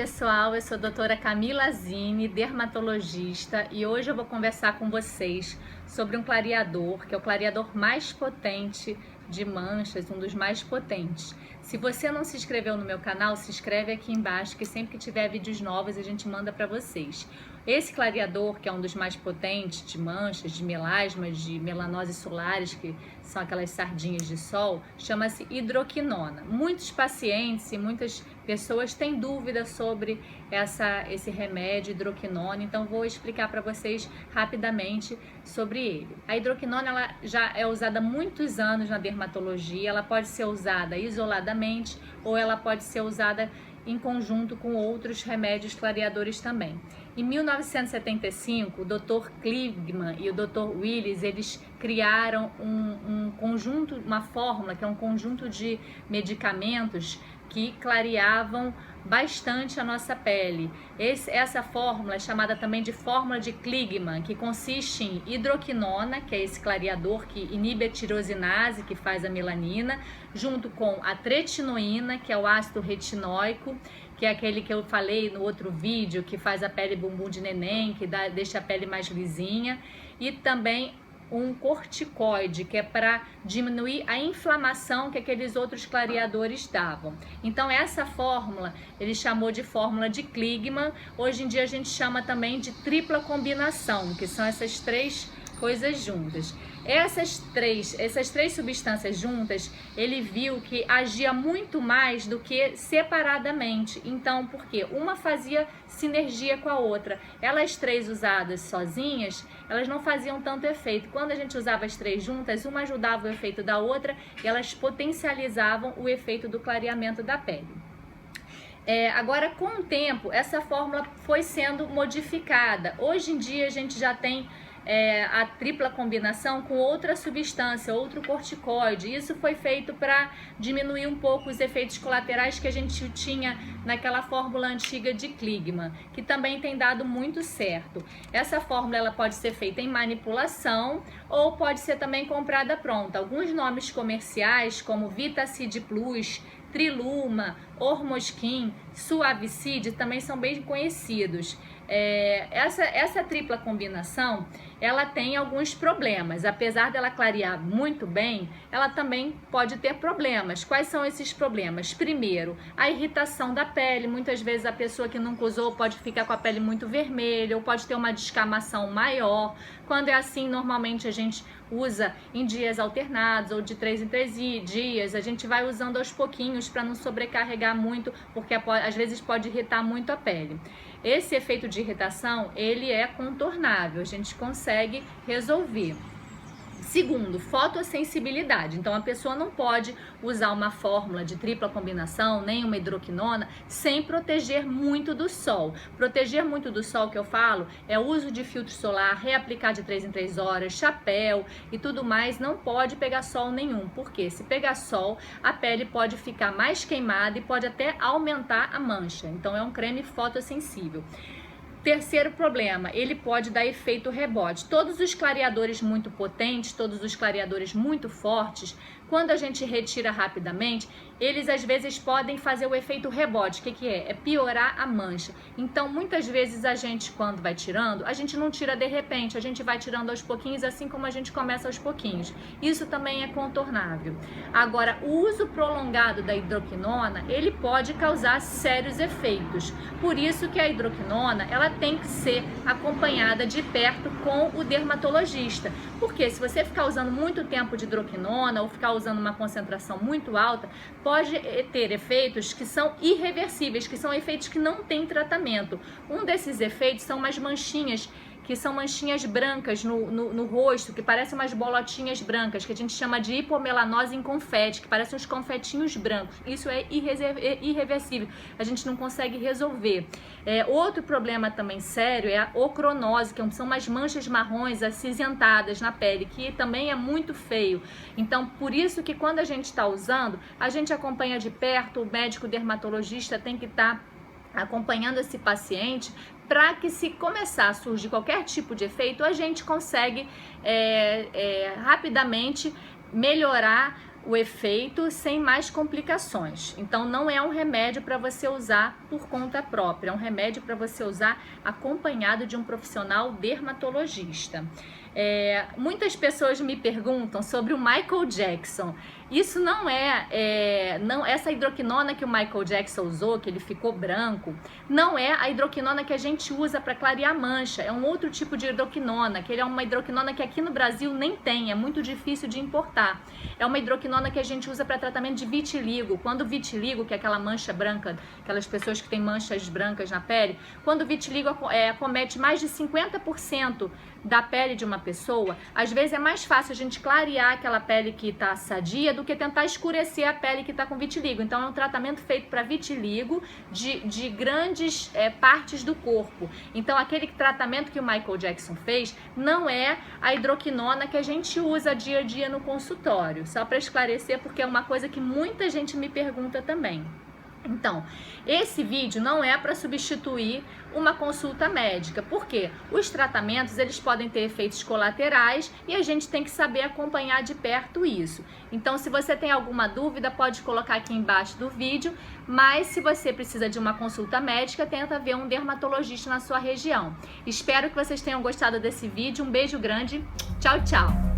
pessoal, eu sou a doutora Camila Zini, dermatologista, e hoje eu vou conversar com vocês sobre um clareador, que é o clareador mais potente de manchas, um dos mais potentes. Se você não se inscreveu no meu canal, se inscreve aqui embaixo, que sempre que tiver vídeos novos a gente manda para vocês. Esse clareador, que é um dos mais potentes de manchas, de melasmas, de melanoses solares, que são aquelas sardinhas de sol, chama-se hidroquinona. Muitos pacientes e muitas pessoas têm dúvida sobre esse remédio hidroquinona, então vou explicar para vocês rapidamente sobre ele. A hidroquinona ela já é usada há muitos anos na dermatologia, ela pode ser usada isoladamente ou ela pode ser usada em conjunto com outros remédios clareadores também. Em 1975, o Dr. Kligman e o Dr. Willis, eles criaram um conjunto, uma fórmula, que é um conjunto de medicamentos que clareavam bastante a nossa pele. Essa fórmula é chamada também de fórmula de Kligman, que consiste em hidroquinona, que é esse clareador que inibe a tirosinase, que faz a melanina, junto com a tretinoína, que é o ácido retinóico, que é aquele que eu falei no outro vídeo, que faz a pele bumbum de neném, que deixa a pele mais lisinha, e também um corticoide, que é para diminuir a inflamação que aqueles outros clareadores davam. Então essa fórmula, ele chamou de fórmula de Kligman. Hoje em dia a gente chama também de tripla combinação, que são essas três coisas juntas. Essas três substâncias juntas, ele viu que agia muito mais do que separadamente. Então, por quê? Uma fazia sinergia com a outra. Elas três usadas sozinhas, elas não faziam tanto efeito. Quando a gente usava as três juntas, uma ajudava o efeito da outra e elas potencializavam o efeito do clareamento da pele. Agora, com o tempo, essa fórmula foi sendo modificada. Hoje em dia, a gente já tem a tripla combinação com outra substância, outro corticoide. Isso foi feito para diminuir um pouco os efeitos colaterais que a gente tinha naquela fórmula antiga de Kligman, que também tem dado muito certo. Essa fórmula ela pode ser feita em manipulação ou pode ser também comprada pronta. Alguns nomes comerciais como Vitacid Plus, Triluma, Ormoskin, Suavicid também são bem conhecidos. Essa tripla combinação, ela tem alguns problemas. Apesar dela clarear muito bem, ela também pode ter problemas. Quais são esses problemas? Primeiro, a irritação da pele. Muitas vezes a pessoa que nunca usou pode ficar com a pele muito vermelha ou pode ter uma descamação maior. Quando é assim, normalmente a gente usa em dias alternados ou de 3 em 3 dias. A gente vai usando aos pouquinhos para não sobrecarregar muito, porque às vezes pode irritar muito a pele. Esse efeito de irritação, ele é contornável, a gente consegue resolver. Segundo, fotossensibilidade. Então, a pessoa não pode usar uma fórmula de tripla combinação, nem uma hidroquinona, sem proteger muito do sol. Proteger muito do sol, que eu falo, é o uso de filtro solar, reaplicar de 3 em 3 horas, chapéu e tudo mais. Não pode pegar sol nenhum, porque se pegar sol, a pele pode ficar mais queimada e pode até aumentar a mancha. Então, é um creme fotossensível. Terceiro problema, ele pode dar efeito rebote. Todos os clareadores muito potentes, todos os clareadores muito fortes, quando a gente retira rapidamente, eles às vezes podem fazer o efeito rebote. O que é? É piorar a mancha. Então, muitas vezes a gente, quando vai tirando, a gente não tira de repente, a gente vai tirando aos pouquinhos, assim como a gente começa aos pouquinhos. Isso também é contornável. Agora, o uso prolongado da hidroquinona, ele pode causar sérios efeitos. Por isso que a hidroquinona, ela tem que ser acompanhada de perto com o dermatologista. Porque se você ficar usando muito tempo de hidroquinona ou ficar usando uma concentração muito alta, pode ter efeitos que são irreversíveis, que são efeitos que não têm tratamento. Um desses efeitos são umas manchinhas, que são manchinhas brancas no rosto, que parecem umas bolotinhas brancas, que a gente chama de hipomelanose em confete, que parecem uns confetinhos brancos. Isso é irreversível, a gente não consegue resolver. Outro problema também sério é a ocronose, que são umas manchas marrons acinzentadas na pele, que também é muito feio. Então, por isso que quando a gente está usando, a gente acompanha de perto, o médico dermatologista tem que estar acompanhando esse paciente, para que se começar a surgir qualquer tipo de efeito, a gente consegue rapidamente melhorar o efeito sem mais complicações. Então não é um remédio para você usar por conta própria, é um remédio para você usar acompanhado de um profissional dermatologista. Muitas pessoas me perguntam sobre o Michael Jackson. Isso não essa hidroquinona que o Michael Jackson usou, que ele ficou branco, não é a hidroquinona que a gente usa para clarear mancha. É um outro tipo de hidroquinona, que ele é uma hidroquinona que aqui no Brasil nem tem, é muito difícil de importar. É uma hidroquinona que a gente usa para tratamento de vitiligo. Quando o vitiligo, que é aquela mancha branca, aquelas pessoas que têm manchas brancas na pele, quando o vitiligo acomete mais de 50% da pele de uma pessoa, às vezes é mais fácil a gente clarear aquela pele que está sadia do que tentar escurecer a pele que está com vitiligo. Então é um tratamento feito para vitiligo de grandes partes do corpo. Então aquele tratamento que o Michael Jackson fez não é a hidroquinona que a gente usa dia a dia no consultório. Só para esclarecer, porque é uma coisa que muita gente me pergunta também. Então, esse vídeo não é para substituir uma consulta médica, porque os tratamentos eles podem ter efeitos colaterais e a gente tem que saber acompanhar de perto isso. Então, se você tem alguma dúvida, pode colocar aqui embaixo do vídeo, mas se você precisa de uma consulta médica, tenta ver um dermatologista na sua região. Espero que vocês tenham gostado desse vídeo, um beijo grande, tchau, tchau!